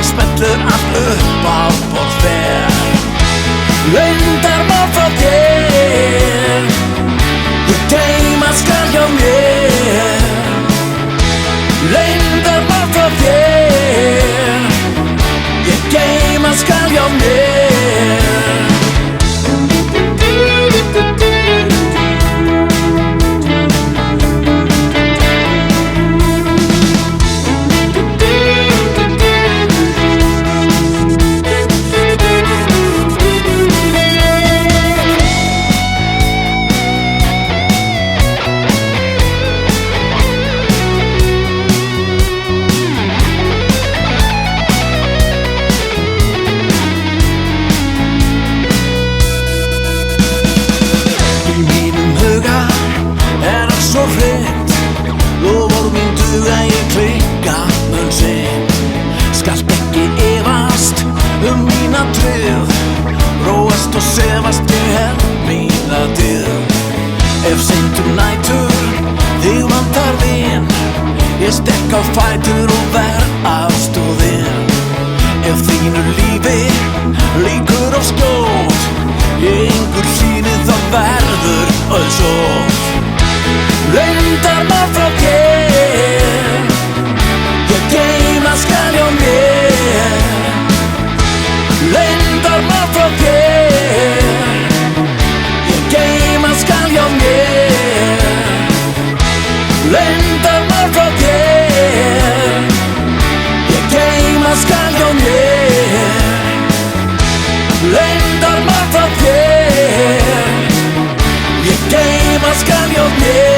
dag smellur allt upp á borð fer. Leyndarmál frá þér ég geyma skal hjá mér. Leyndarmál frá þér ég geyma skal hjá mér. Svo hreint, loforð mín duga ég klikka mun seint. Skalt ekki efast mína tryggð, róast og sefast ég hef mína dyggð. Ef seint nætur þig vantar vin, ég stekk á fætur og verð aðstoðin. Ef þínu lífi lýkur of skjótt, ég yngur sýni þá verður auðsótt. Leyndarmál frá þér ég geyma skal hjá mér. Leyndarmál frá þér ég geyma skal hjá mér. Leyndarmál frá þér ég geyma skal hjá mér. Leyndarmál frá þér ég geyma skal hjá mér.